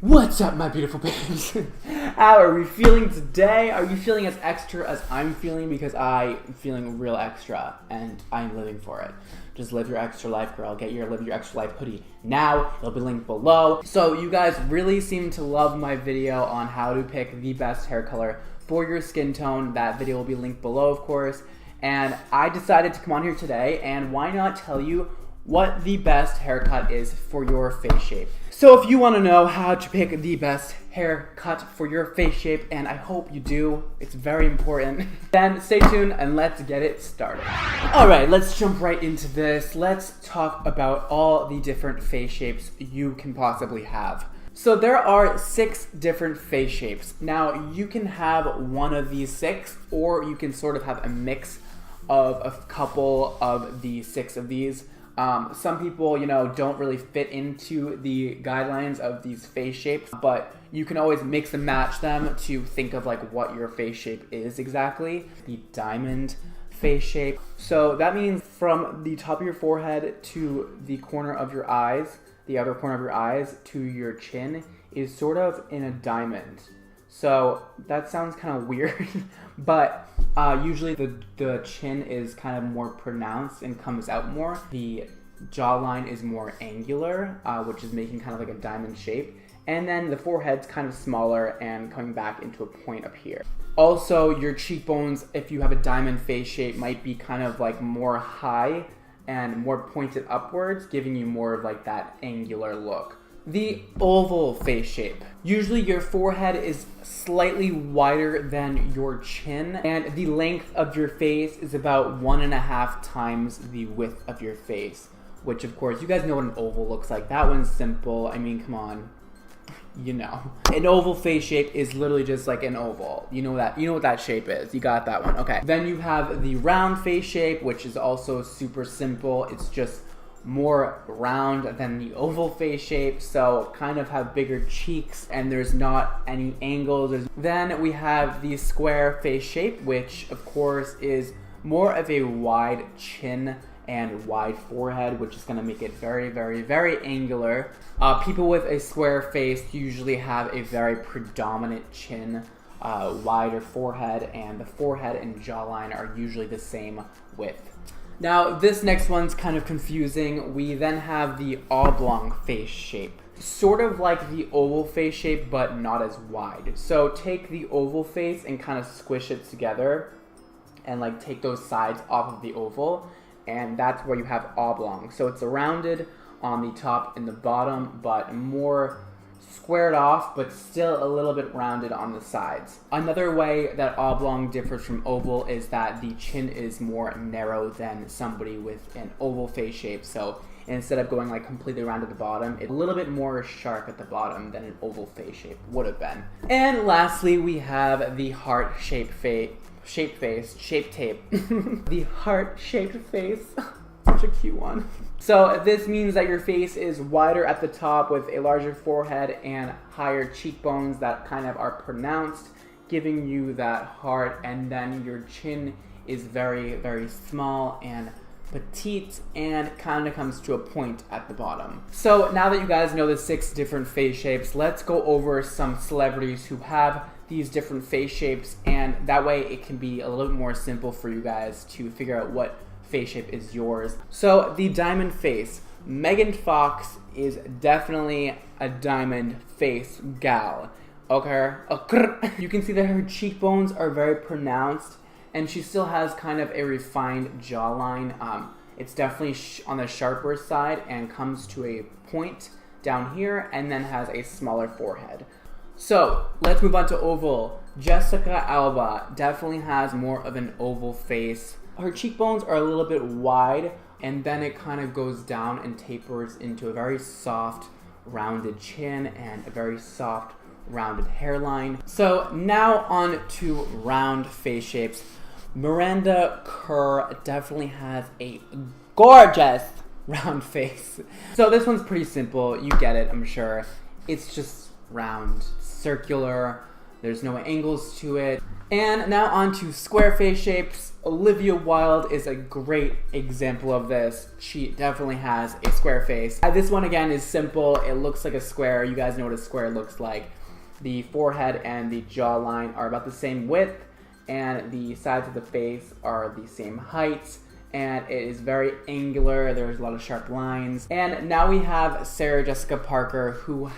What's up, my beautiful babes? How are we feeling today? Are you feeling as extra as I'm feeling? Because I'm feeling real extra, and I'm living for it. Just live your extra life, girl. Get your Live Your Extra Life hoodie now. It'll be linked below. So you guys really seem to love my video on how to pick the best hair color for your skin tone. That video will be linked below, of course. And I decided to come on here today, and why not tell you what the best haircut is for your face shape. So if you want to know how to pick the best haircut for your face shape, and I hope you do, it's very important, then stay tuned and let's get it started. Alright, let's jump right into this. Let's talk about all the different face shapes you can possibly have. So there are 6 different face shapes. Now you can have one of these 6, or you can sort of have a mix of a couple of the 6 of these. Some people, don't really fit into the guidelines of these face shapes, but you can always mix and match them to think of like what your face shape is exactly. The diamond face shape. So that means from the top of your forehead to the corner of your eyes, the outer corner of your eyes to your chin is sort of in a diamond. So that sounds kind of weird, but usually the chin is kind of more pronounced and comes out more. The jawline is more angular, which is making kind of like a diamond shape. And then the forehead's kind of smaller and coming back into a point up here. Also, your cheekbones, if you have a diamond face shape, might be kind of like more high and more pointed upwards, giving you more of like that angular look. The oval face shape. Usually your forehead is slightly wider than your chin, and the length of your face is about 1.5 times the width of your face, which of course, you guys know what an oval looks like. That one's simple. I mean, come on. You know. An oval face shape is literally just like an oval. You know what that shape is. You got that one. Okay. Then you have the round face shape, which is also super simple. It's just more round than the oval face shape, so kind of have bigger cheeks and there's not any angles. Then we have the square face shape, which of course is more of a wide chin and wide forehead, which is going to make it very, very, very angular. People with a square face usually have a very predominant chin, wider forehead, and the forehead and jawline are usually the same width. Now, this next one's kind of confusing. We then have the oblong face shape. Sort of like the oval face shape, but not as wide. So take the oval face and kind of squish it together and like take those sides off of the oval, and that's where you have oblong. So it's rounded on the top and the bottom, but more squared off, but still a little bit rounded on the sides. Another way that oblong differs from oval is that the chin is more narrow than somebody with an oval face shape. So instead of going like completely round at the bottom, it's a little bit more sharp at the bottom than an oval face shape would have been. And lastly, we have the heart-shaped face. The heart-shaped face. Such a cute one. So this means that your face is wider at the top with a larger forehead and higher cheekbones that kind of are pronounced, giving you that heart, and then your chin is very, very small and petite and kind of comes to a point at the bottom. So now that you guys know the 6 different face shapes, let's go over some celebrities who have these different face shapes, and that way it can be a little bit more simple for you guys to figure out what face shape is yours. So the diamond face. Megan Fox is definitely a diamond face gal. Okay? You can see that her cheekbones are very pronounced, and she still has kind of a refined jawline. It's definitely on the sharper side and comes to a point down here and then has a smaller forehead. So let's move on to oval. Jessica Alba definitely has more of an oval face. Her cheekbones are a little bit wide, and then it kind of goes down and tapers into a very soft, rounded chin and a very soft, rounded hairline. So now on to round face shapes. Miranda Kerr definitely has a gorgeous round face. So this one's pretty simple. You get it, I'm sure. It's just round, circular, There's no angles to it. And now on to square face shapes. Olivia Wilde is a great example of this. She definitely has a square face. This one again is simple. It looks like a square. You guys know what a square looks like. The forehead and the jawline are about the same width, and the sides of the face are the same height, and it is very angular. There's a lot of sharp lines. And now we have Sarah Jessica Parker, who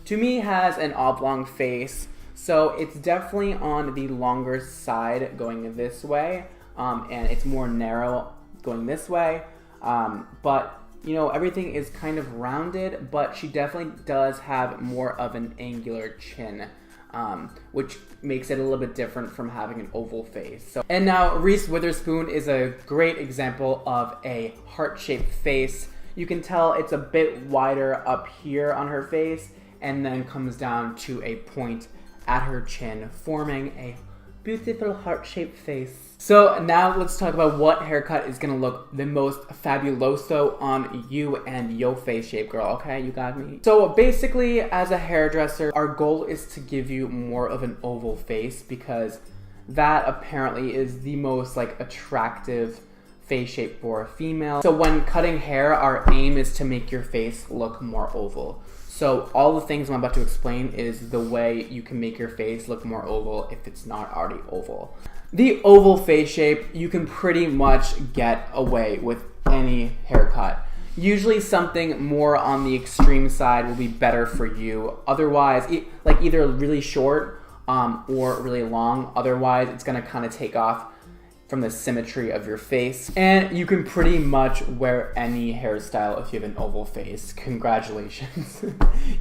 to me has an oblong face. So it's definitely on the longer side going this way, and it's more narrow going this way. But you know, everything is kind of rounded, but she definitely does have more of an angular chin, which makes it a little bit different from having an oval face. And now Reese Witherspoon is a great example of a heart-shaped face. You can tell it's a bit wider up here on her face, and then comes down to a point at her chin, forming a beautiful heart-shaped face. So now let's talk about what haircut is gonna look the most fabuloso on you and your face shape, girl, okay? You got me? So basically, as a hairdresser, our goal is to give you more of an oval face, because that apparently is the most attractive face shape for a female. So when cutting hair, our aim is to make your face look more oval. So all the things I'm about to explain is the way you can make your face look more oval if it's not already oval. The oval face shape, you can pretty much get away with any haircut. Usually something more on the extreme side will be better for you. Otherwise, either really short or really long. Otherwise, it's gonna kind of take off from the symmetry of your face. And you can pretty much wear any hairstyle if you have an oval face. Congratulations.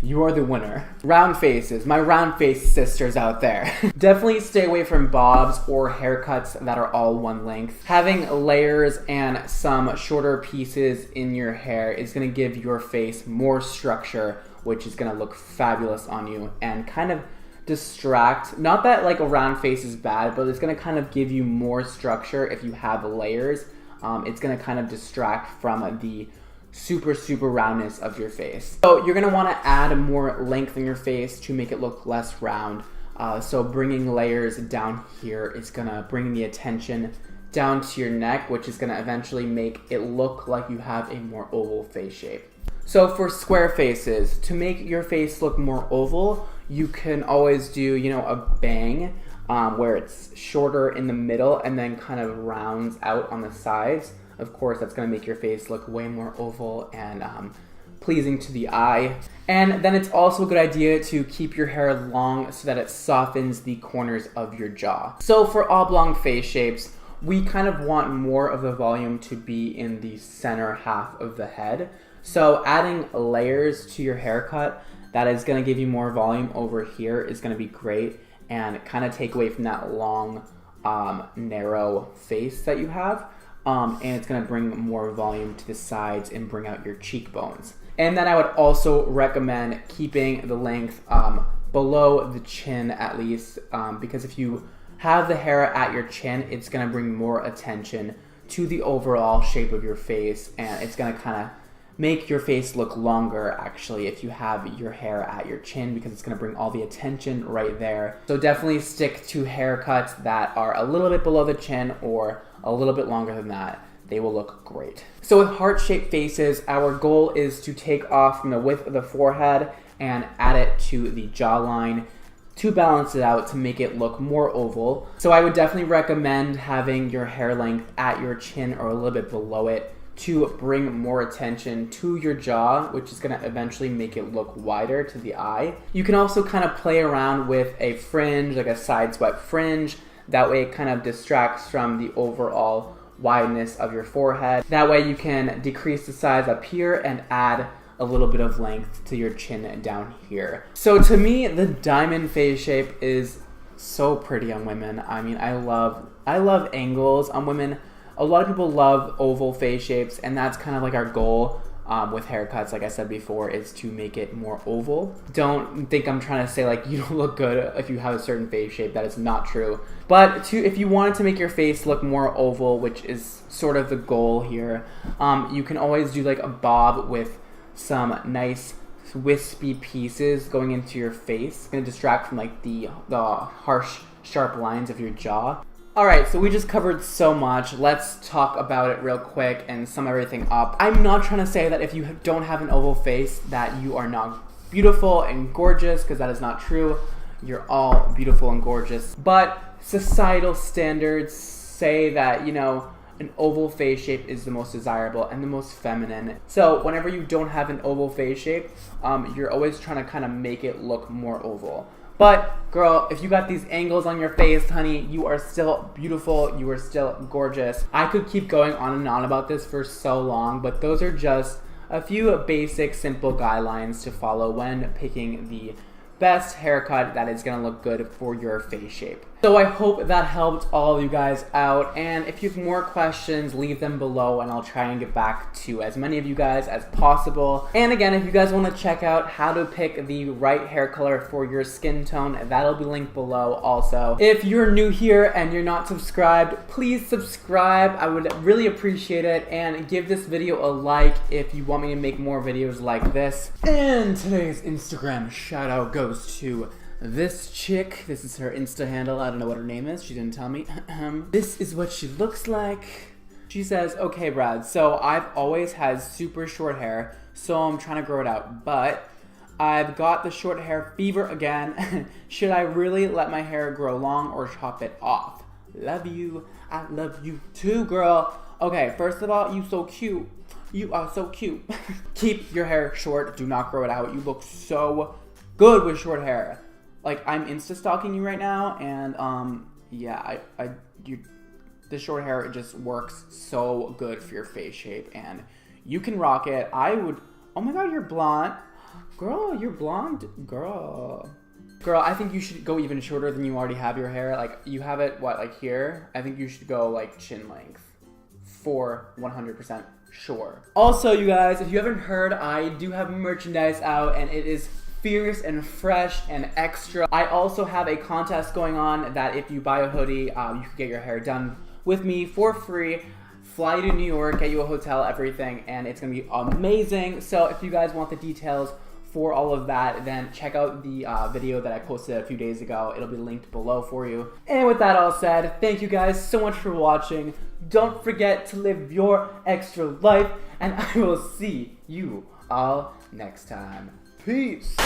You are the winner. Round faces, my round face sisters out there. Definitely stay away from bobs or haircuts that are all one length. Having layers and some shorter pieces in your hair is gonna give your face more structure, which is gonna look fabulous on you and kind of distract. Not that a round face is bad, but it's going to kind of give you more structure if you have layers. It's going to kind of distract from the super roundness of your face. So you're going to want to add more length in your face to make it look less round. So bringing layers down here is going to bring the attention down to your neck, which is going to eventually make it look like you have a more oval face shape. So for square faces, to make your face look more oval, you can always do, a bang where it's shorter in the middle and then kind of rounds out on the sides. Of course, that's going to make your face look way more oval and pleasing to the eye. And then it's also a good idea to keep your hair long so that it softens the corners of your jaw. So for oblong face shapes, we kind of want more of the volume to be in the center half of the head. So adding layers to your haircut that is going to give you more volume over here is going to be great and kind of take away from that long, narrow face that you have. And it's going to bring more volume to the sides and bring out your cheekbones. And then I would also recommend keeping the length below the chin at least, because if you have the hair at your chin, it's going to bring more attention to the overall shape of your face, and it's going to kind of make your face look longer actually if you have your hair at your chin, because it's going to bring all the attention right there. So definitely stick to haircuts that are a little bit below the chin or a little bit longer than that. They will look great. So with heart-shaped faces, our goal is to take off from the width of the forehead and add it to the jawline to balance it out to make it look more oval. So I would definitely recommend having your hair length at your chin or a little bit below it to bring more attention to your jaw, which is going to eventually make it look wider to the eye. You can also kind of play around with a fringe, like a side swept fringe. That way it kind of distracts from the overall wideness of your forehead. That way you can decrease the size up here and add a little bit of length to your chin down here. So to me, the diamond face shape is so pretty on women. I mean, I love angles on women. A lot of people love oval face shapes, and that's kind of like our goal with haircuts, like I said before, is to make it more oval. Don't think I'm trying to say like you don't look good if you have a certain face shape. That is not true. But if you wanted to make your face look more oval, which is sort of the goal here, you can always do like a bob with some nice wispy pieces going into your face. It's gonna distract from like the harsh, sharp lines of your jaw. Alright, so we just covered so much. Let's talk about it real quick and sum everything up. I'm not trying to say that if you don't have an oval face that you are not beautiful and gorgeous, because that is not true. You're all beautiful and gorgeous. But societal standards say that, you know, an oval face shape is the most desirable and the most feminine. So whenever you don't have an oval face shape, you're always trying to kind of make it look more oval. But girl, if you got these angles on your face, honey, you are still beautiful, you are still gorgeous. I could keep going on and on about this for so long, but those are just a few basic, simple guidelines to follow when picking the best haircut that is gonna look good for your face shape. So I hope that helped all of you guys out, and if you have more questions, leave them below and I'll try and get back to as many of you guys as possible. And again, if you guys want to check out how to pick the right hair color for your skin tone, that'll be linked below also. If you're new here and you're not subscribed, please subscribe. I would really appreciate it, and give this video a like if you want me to make more videos like this. And today's Instagram shout out goes to this chick. This is her Insta handle. I don't know what her name is. She didn't tell me. This is what she looks like. She says, okay, Brad, so I've always had super short hair, so I'm trying to grow it out, but I've got the short hair fever again. Should I really let my hair grow long or chop it off? Love you. I love you too, girl. Okay, first of all, you so cute. You are so cute. Keep your hair short. Do not grow it out. You look so good with short hair. Like, I'm Insta stalking you right now, and yeah, the short hair, it just works so good for your face shape, and you can rock it. I would. Oh my God, you're blonde, girl. You're blonde, girl. Girl, I think you should go even shorter than you already have your hair. Like, you have it what, like here? I think you should go like chin length for 100% sure. Also, you guys, if you haven't heard, I do have merchandise out, and it is fierce and fresh and extra. I also have a contest going on that if you buy a hoodie, you can get your hair done with me for free. Fly you to New York, get you a hotel, everything, and it's gonna be amazing. So if you guys want the details for all of that, then check out the video that I posted a few days ago. It'll be linked below for you. And with that all said, thank you guys so much for watching. Don't forget to live your extra life, and I will see you all next time. Peace.